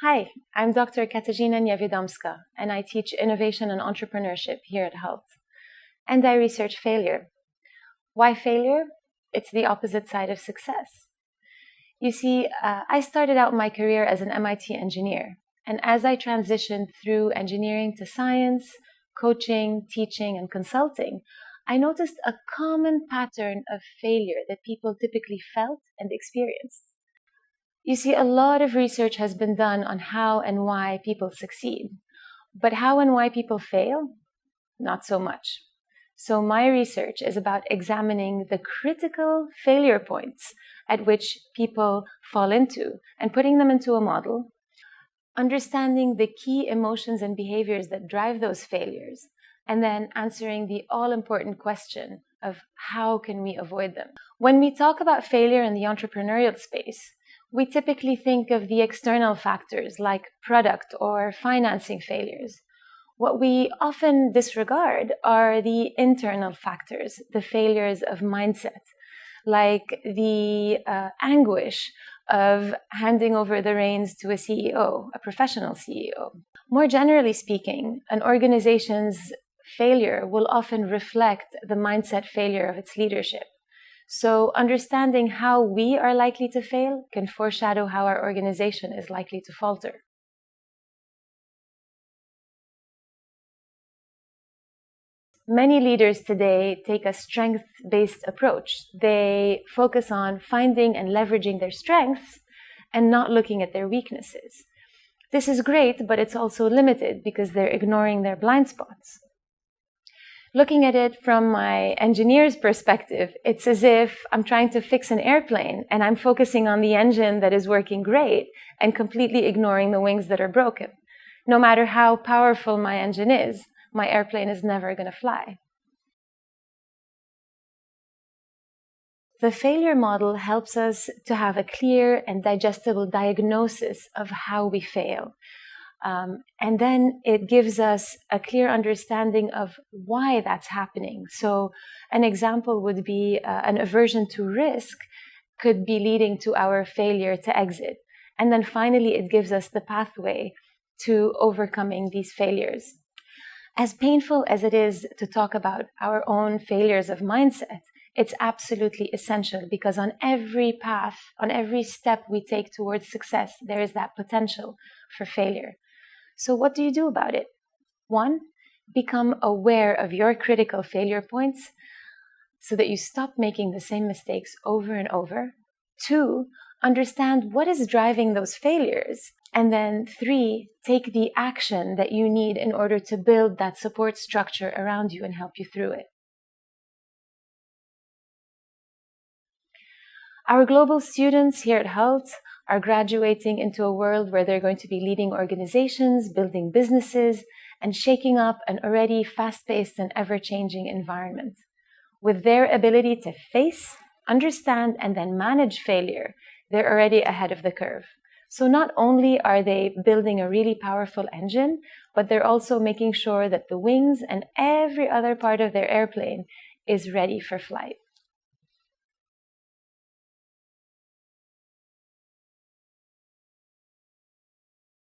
Hi, I'm Dr. KathyNewTemplate, and I teach innovation and entrepreneurship here at Hult. And I research failure. Why failure? It's the opposite side of success. You see, I started out my career as an MIT engineer, and as I transitioned through engineering to science, coaching, teaching, and consulting, I noticed a common pattern of failure that people typically felt and experienced. You see, a lot of research has been done on how and why people succeed, but how and why people fail, not so much. So my research is about examining the critical failure points at which people fall into and putting them into a model, understanding the key emotions and behaviors that drive those failures, and then answering the all-important question of how can we avoid them. When we talk about failure in the entrepreneurial space, we typically think of the external factors like product or financing failures. What we often disregard are the internal factors, the failures of mindset, like the anguish of handing over the reins to a CEO, a professional CEO. More generally speaking, an organization's failure will often reflect the mindset failure of its leadership. So understanding how we are likely to fail can foreshadow how our organization is likely to falter. Many leaders today take a strength-based approach. They focus on finding and leveraging their strengths and not looking at their weaknesses. This is great, but it's also limited because they're ignoring their blind spots. Looking at it from my engineer's perspective, it's as if I'm trying to fix an airplane and I'm focusing on the engine that is working great and completely ignoring the wings that are broken. No matter how powerful my engine is, my airplane is never going to fly. The failure model helps us to have a clear and digestible diagnosis of how we fail. And then it gives us a clear understanding of why that's happening. So an example would be an aversion to risk could be leading to our failure to exit. And then finally, it gives us the pathway to overcoming these failures. As painful as it is to talk about our own failures of mindset, it's absolutely essential because on every path, on every step we take towards success, there is that potential for failure. So what do you do about it? 1, become aware of your critical failure points so that you stop making the same mistakes over and over. 2, understand what is driving those failures. And then 3, take the action that you need in order to build that support structure around you and help you through it. Our global students here at Hult are graduating into a world where they're going to be leading organizations, building businesses, and shaking up an already fast-paced and ever-changing environment. With their ability to face, understand, and then manage failure, they're already ahead of the curve. So not only are they building a really powerful engine, but they're also making sure that the wings and every other part of their airplane is ready for flight.